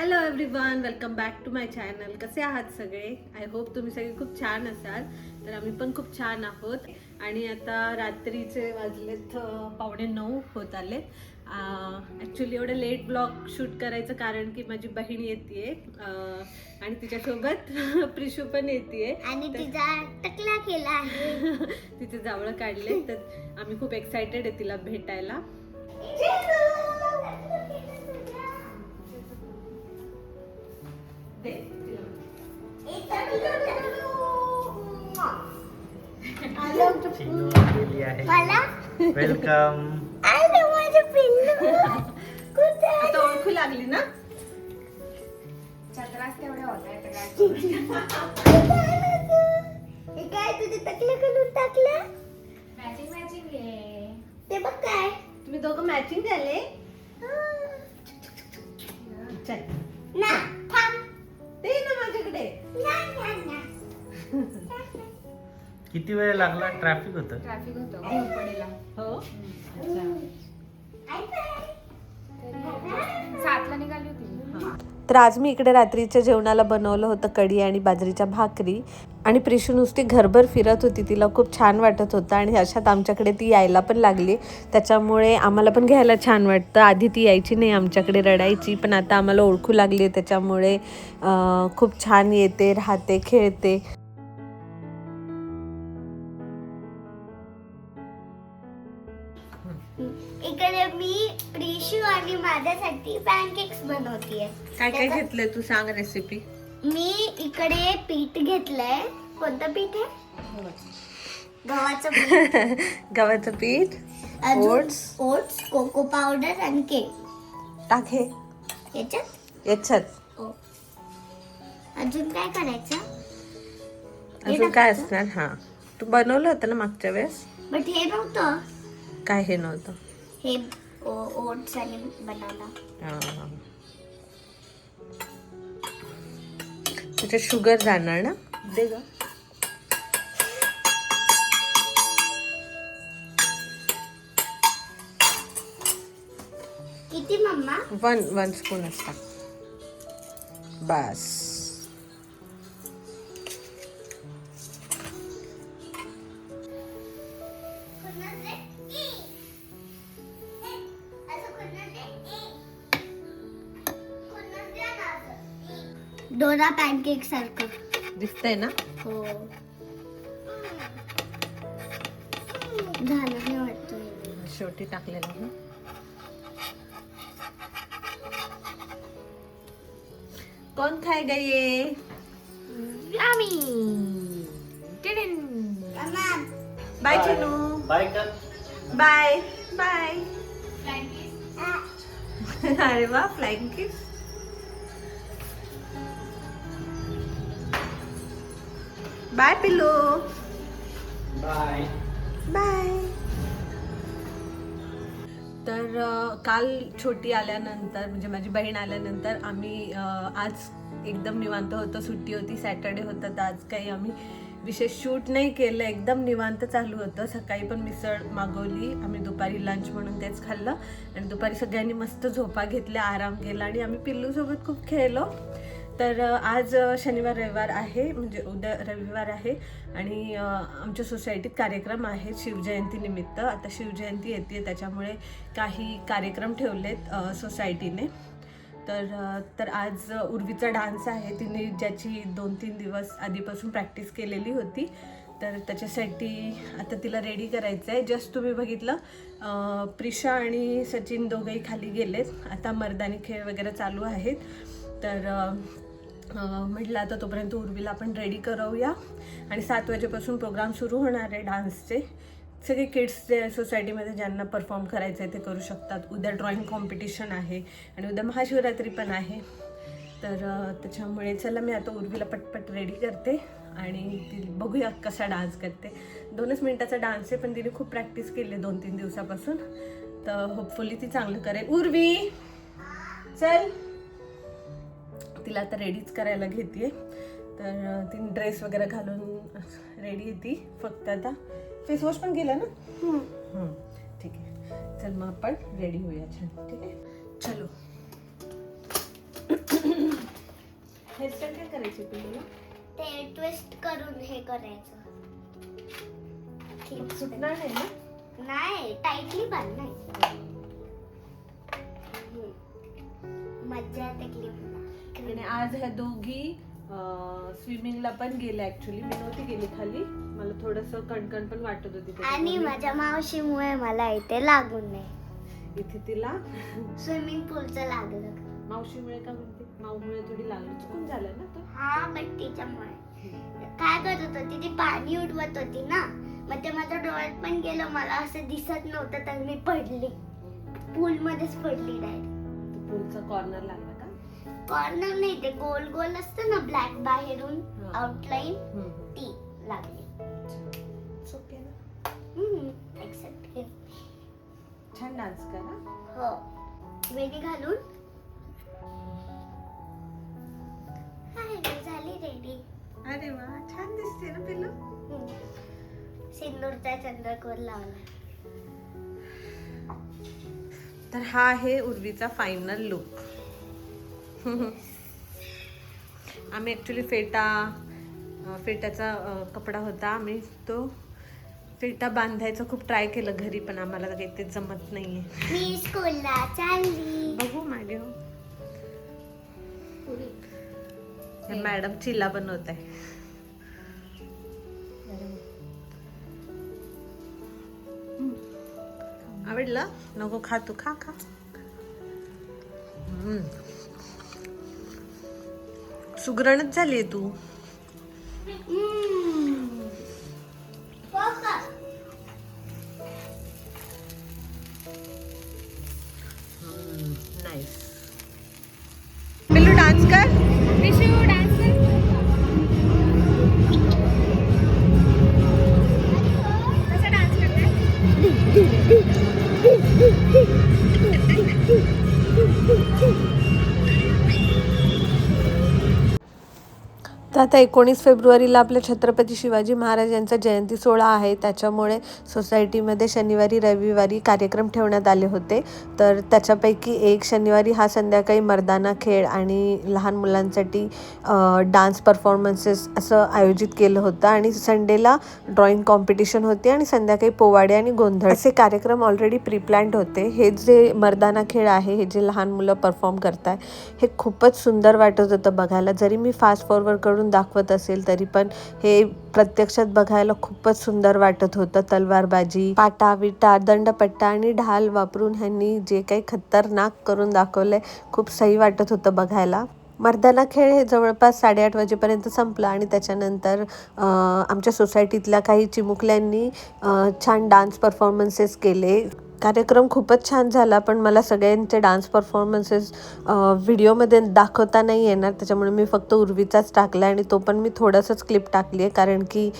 Hello everyone, welcome back to my channel. कसे आहात सगळे? आय होप तुम्ही सगळे खूप छान असाल. तर आम्ही पण खूप छान आहोत. आणि आता रात्रीचे वाजलेत 8:45 होत आले. ॲक्च्युली एवढं लेट ब्लॉग शूट करायचं कारण की माझी बहीण येते आणि तिच्यासोबत प्रिशू पण येते आणि तिचा टकला केला आहे. तिचे जावळ काढले. तर आम्ही खूप एक्सायटेड आहे तिला भेटायला. वेलकम. आता ओळखू लागली ना? चक्रास तेवढ्या काय तुझे टकले करून टाकलं? मॅचिंग आहे ते बघ. काय तुम्ही दोघं मॅचिंग झाले? चल ना थांब ते ना माझ्याकडे. ना किती वेळ लागला? ट्रॅफिक होतं. हो अच्छा. 7ला निघाली होती. तर आज मी इकडे रात्रीच्या जेवणाला बनवलं होतं कढी आणि बाजरीच्या भाकरी. आणि प्रिशू नुसती घरभर फिरत होती, तिला खूप छान वाटत होतं. आणि अशात आमच्याकडे ती यायला पण लागली, त्याच्यामुळे आम्हाला पण घ्यायला छान वाटतं. आधी ती यायची नाही आमच्याकडे, रडायची, पण आता आम्हाला ओळखू लागली, त्याच्यामुळे खूप छान येते, राहते, खेळते. इकडे मी प्रिशू आणि माझ्यासाठी पॅनकेक्स बनवतेय. काय काय घेतलंय तू, सांग रेसिपी. मी इकडे पीठ घेतलंय. कोणतं पीठ आहे? गव्हाचं पीठ. गव्हाचं पीठ, ओट्स, कोको पावडर आणि केक टाक हे याच्यात. हो. अजून काय करायचं? अजून काय असणार? हा, तू बनवलं होतं ना मागच्या वेळेस. बट हे नव्हतं. काय हे नव्हतं? हे ओट्स आणि बनवलं. त्याच्यात शुगर जाणार ना? दे ग. किती मम्मा? वन स्पून असता बस. डोरा पॅनकेक सारखं दिसतंय ना? हो. झालं नाही वाटतं. शेवटी टाकलेलं ना. कौन खाएगा ये? Yummy. बाय चनू. बाय कर. Bye bye. अरे वा, फ्लाइंग किस. बाय पिल्लू. बाय. बाय. तर काल छोटी आल्यानंतर, म्हणजे माझी बहीण आल्यानंतर आम्ही आज एकदम निवांत होतं. सुट्टी होती, सॅटर्डे होतं, तर आज काही आम्ही विशेष शूट नाही केलं. एकदम निवांत चालू होतं. सकाळी पण मिसळ मागवली आम्ही, दुपारी लंच म्हणून तेच खाल्लं. आणि दुपारी सगळ्यांनी मस्त झोपा घेतल्या, आराम केला आणि आम्ही पिल्लूसोबत खूप खेळलो. तर आज शनिवार रविवार आहे, म्हणजे उद्या रविवार आहे. आणि आमच्या सोसायटीत कार्यक्रम आहे शिवजयंतीनिमित्त. आता शिवजयंती येते, त्याच्यामुळे काही कार्यक्रम ठेवलेत सोसायटीने. तर आज उर्वीचा डान्स आहे, तिने ज्याची 2-3 दिवस आधीपासून प्रॅक्टिस केलेली होती. तर त्याच्यासाठी आता तिला रेडी करायचं आहे. जस्ट तुम्ही बघितलं प्रिशा आणि सचिन दोघंही खाली गेलेत. आता मर्दानी खेळ वगैरे चालू आहेत. तर म्हटलं आता तोपर्यंत उर्वीला आपण रेडी करूया. आणि 7 वाजेपासून प्रोग्राम सुरू होणार आहे डान्सचे. सगळे किड्स जे सोसायटीमध्ये ज्यांना परफॉर्म करायचं आहे ते करू शकतात. उद्या ड्रॉइंग कॉम्पिटिशन आहे आणि उद्या महाशिवरात्री पण आहे. तर त्याच्यामुळे चला मी आता उर्वीला पटपट रेडी करते आणि ती बघूया कसा डान्स करते. 2च मिनिटाचा डान्स आहे, पण तिने खूप प्रॅक्टिस केली 2-3 दिवसापासून. तर होपफुली ती चांगलं करेल. उर्वी चल, तिला आता रेडीच करायला घेते. तर तिने ड्रेस वगैरे घालून रेडी आहे ती. फक्त आता फेस वॉश पण केलं ना? ठीक आहे, चल मग आपण रेडी होऊया. छान, ठीक आहे, चलो. हेअरस्टाईल काय करायची पिल्लूला? ते ट्विस्ट करून हे करायचं. सुटणार नाही ना? नाही, टाईटली बांध नाही. मज्जा येते क्लिपला. आणि आज ह्या दोघी स्विमिंगला पण गेल्या. ऍक्च्युली मी नव्हती गेली खाली, मला थोडस कणकण पण वाटत होती आणि त्याच्यामुळे. माझ्या मावशीमुळे मला इथे लागून नाही. इथे तिला स्विमिंग पूलचं लागलं. मावशीमुळे का म्हणते? माऊमुळे थोडी लागली, चुकून झालं ना तो. हा, पण तिच्यामुळे काय करत होती ती, पाणी उडवत होती ना, मग ते माझ्या डोळ्यात पण गेलं. मला असं दिसत नव्हतं तर मी पडली, पूल मध्येच पडली डायरेक्ट. पूलचा कॉर्नर लागला का? कॉर्नर नाही, ते गोल गोल असतं ना ब्लॅक बाहेरून हा. आउटलाईन, ती लागली. ओके ना. एक्सेप्ट. छान डान्स करा. हो, वेणी घालून. हाय, झाली रेडी. अरे वा, छान दिसते ना पिल्लू. सिंदूरचा चंद्रकोर लावला. तर हा आहे उर्वीचा फायनल लुक. आम्ही ऍक्च्युली फेट्याचा कपडा होता, आम्ही तो फेटा बांधायचा खूप ट्राय केलं घरी, पण आम्हाला काही ते जमत नाहीये. मी स्कूलला चालली. बघू मागे हो. मॅडम चिला बनवत आहे. आवडलं? नको खा, तू खा खा. सुगरणच झालीये तू. नाईस. पिल्लू डान्स कर. विशू डान्स कर. कसा डान्स करते? तर आता 19 फेब्रुवारीला आपल्या छत्रपती शिवाजी महाराज यांचा जयंती सोहळा आहे, त्याच्यामुळे सोसायटीमध्ये शनिवारी रविवारी कार्यक्रम ठेवण्यात आले होते. तर त्याच्यापैकी एक शनिवारी हा संध्याकाळी मर्दाना खेळ आणि लहान मुलांसाठी डान्स परफॉर्मन्सेस असं आयोजित केलं होतं. आणि संडेला ड्रॉइंग कॉम्पिटिशन होती आणि संध्याकाळी पोवाडे आणि गोंधळ असे कार्यक्रम ऑलरेडी प्रीप्लॅन्ड होते. हे जे मर्दाना खेळ आहे, हे जे लहान मुलं परफॉर्म करताय, हे खूपच सुंदर वाटत होतं बघायला. जरी मी फास्ट फॉरवर्ड करून दाखवत असेल तरी पण हे प्रत्यक्षात बघायला खूपच सुंदर वाटत होतं. तलवारबाजी, पाटा विटा, दंडपट्टा आणि ढाल वापरून ह्यांनी जे काही खतरनाक करून दाखवलंय, खूप सही वाटत होतं बघायला. मर्दाना खेळ हे जवळपास 8:30 वाजेपर्यंत संपलं आणि त्याच्यानंतर आमच्या सोसायटीतल्या काही चिमुकल्यांनी छान डान्स परफॉर्मन्सेस केले. कार्यक्रम खूपच छान झाला, पण मला सगळ्यांचे डान्स परफॉर्मन्सेस व्हिडिओमध्ये दाखवता नाही येणार, त्याच्यामुळे मी फक्त उर्वीचाच टाकला आणि तो पण मी थोडंसंच क्लिप टाकली आहे, कारण की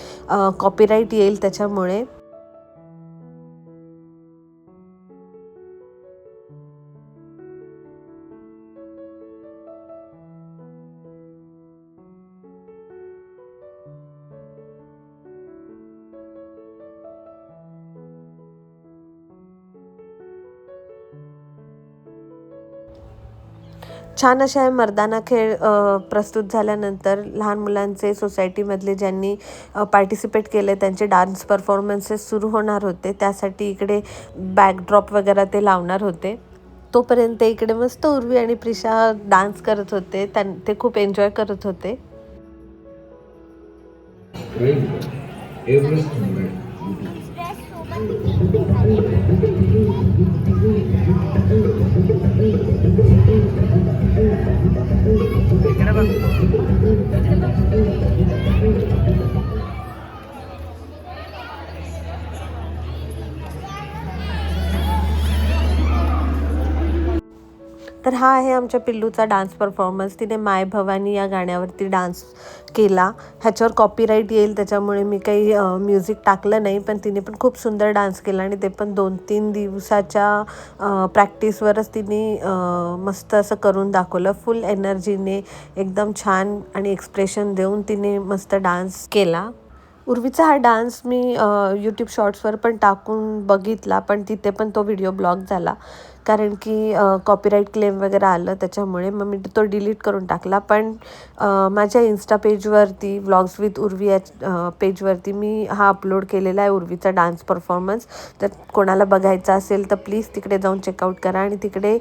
कॉपीराईट येईल त्याच्यामुळे. छान अशा हे मर्दाना खेळ प्रस्तुत झाल्यानंतर लहान मुलांचे सोसायटीमधले ज्यांनी पार्टिसिपेट केले त्यांचे डान्स परफॉर्मन्सेस सुरू होणार होते. त्यासाठी इकडे बॅकड्रॉप वगैरे ते लावणार होते. तोपर्यंत इकडे मस्त उर्वी आणि प्रिशा डान्स करत होते. ते खूप एन्जॉय करत होते. तर हा आहे आमच्या पिल्लूचा डान्स परफॉर्मन्स. तिने माय भवानी या गाण्यावरती डान्स केला. ह्याच्यावर कॉपीराईट येईल त्याच्यामुळे मी काही म्युझिक टाकलं नाही, पण तिने पण खूप सुंदर डान्स केला आणि ते पण 2-3 दिवसाच्या प्रॅक्टिसवरच तिने मस्त असं करून दाखवलं. फुल एनर्जीने एकदम छान आणि एक्सप्रेशन देऊन तिने मस्त डान्स केला. उर्वीचा हा डान्स मी यूट्यूब शॉर्ट्सवर पण टाकून बघितला, पण तिथे पण तो व्हिडिओ ब्लॉक झाला, कारण की कॉपीराईट क्लेम वगैरे आलं त्याच्यामुळे मग मी तो डिलीट करून टाकला. पण माझ्या इन्स्टा पेजवरती व्लॉग्स विथ उर्वी या पेजवरती मी हा अपलोड केलेला आहे उर्वीचा डान्स परफॉर्मन्स. तर कोणाला बघायचा असेल तर प्लीज तिकडे जाऊन चेकआउट करा. आणि तिकडे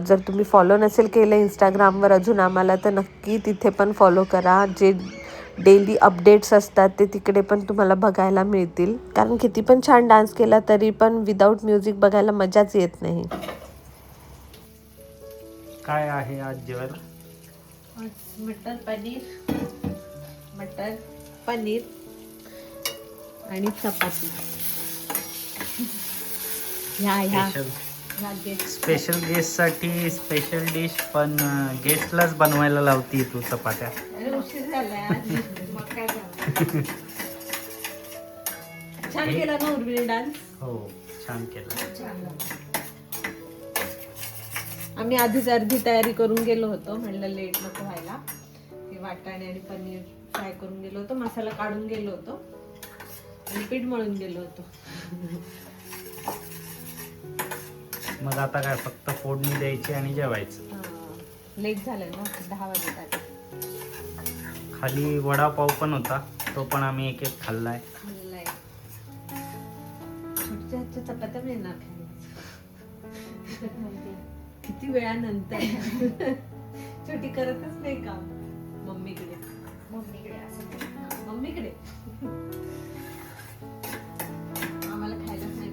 जर तुम्ही फॉलो नसेल केलं इंस्टाग्रामवर अजून आम्हाला तर नक्की तिथे पण फॉलो करा. जे डेली अपडेट्स असतात ते तिकडे पण तुम्हाला बघायला मिळतील. कारण किती पण छान डान्स केला तरी पण विदाऊट म्युझिक बघायला मजाच येत नाही. काय आहे आज जेवायला? मटर पनीर आणि चपाती. ह्या स्पेशल गेस्ट साठी स्पेशल डिश. पण गेस्टलाच बनवायला लावती तू चपात्या. उशीर झालाय आज. मग काय झालं? छान केला ना उर्वी डान्स. हो छान केलं. आम्ही आधीच अर्धी तयारी करून गेलो होतो. म्हणलं लेट नको व्हायला. ते वाटाणे आणि पनीर फ्राय करून गेलो होतो. मसाला काढून गेलो होतो आणि पीठ मळून गेलो होतो. मग आता काय फक्त फोडणी द्यायची आणि जेवायचं. लेट झालंय ना 10 वाजता. खाली वडापाव पण होता. तो पण आम्ही एक एक खाल्लाय. छोट्या हातच्या चपात्या मिळणार किती वेळानंतर. छोटी करतच नाही काम. मम्मीकडे आम्हाला खायलाच नाही.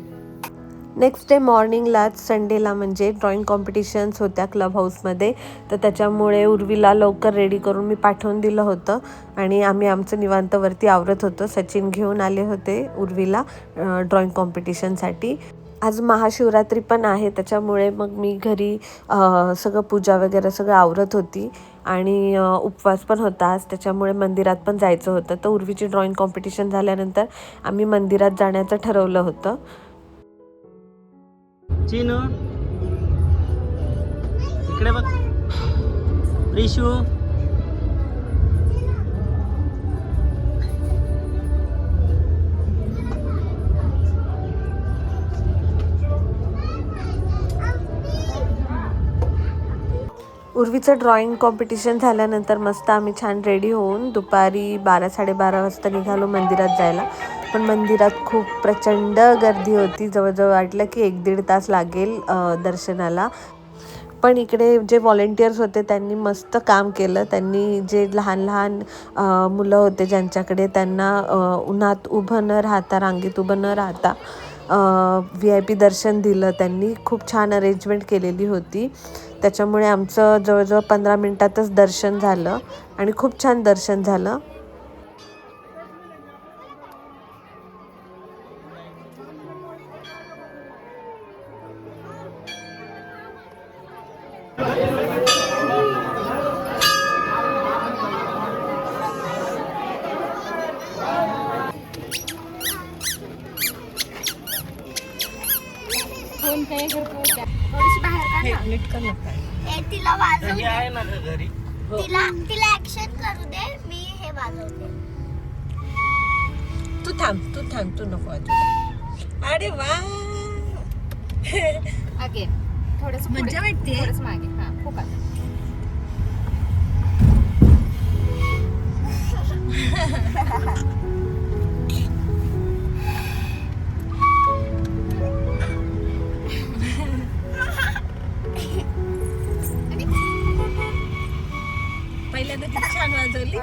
नेक्स्ट डे मॉर्निंगलाच संडेला म्हणजे ड्रॉइंग कॉम्पिटिशन्स होत्या क्लब हाऊसमध्ये. तर त्याच्यामुळे उर्वीला लवकर रेडी करून मी पाठवून दिलं होतं आणि आम्ही आमचं निवांतवरती आवरत होतो. सचिन घेऊन आले होते उर्वीला ड्रॉइंग कॉम्पिटिशनसाठी. आज महाशिवरात्री पण आहे त्याच्यामुळे मग मी घरी सगळं पूजा वगैरे सगळं आवरत होती. आणि उपवास पण होता आज त्याच्यामुळे मंदिरात पण जायचं होतं. तर उर्वीची ड्रॉइंग कॉम्पिटिशन झाल्यानंतर आम्ही मंदिरात जाण्याचं ठरवलं होतं. चिनू इकडे बघ. रिशू उर्वीचं ड्रॉइंग कॉम्पिटिशन झाल्यानंतर मस्त आम्ही छान रेडी होऊन दुपारी 12-12:30 वाजता निघालो मंदिरात जायला. पण मंदिरात खूप प्रचंड गर्दी होती. जवळजवळ वाटलं की 1-1.5 तास लागेल दर्शनाला. पण इकडे जे व्हॉलेंटियर्स होते त्यांनी मस्त काम केलं. त्यांनी जे लहान लहान मुलं होते ज्यांच्याकडे त्यांना उन्हात उभं न राहता रांगेत उभं न राहता VIP दर्शन दिलं. त्यांनी खूप छान अरेंजमेंट केलेली होती. त्याच्यामुळे आमचं जवळजवळ 15 मिनिटातच दर्शन झालं आणि खूप छान दर्शन झालं. तिला वाजवू दे. आहे ना घरी. तिला ऍक्शन करू दे. मी हे वाजवते. तू थांब तू नको वाजवू. अरे वा अगेन थोडंसं मज्जा वाटते. थोडंसं मागे. हा खूप आहे. पहिल्यांदा किती छान वाजवली.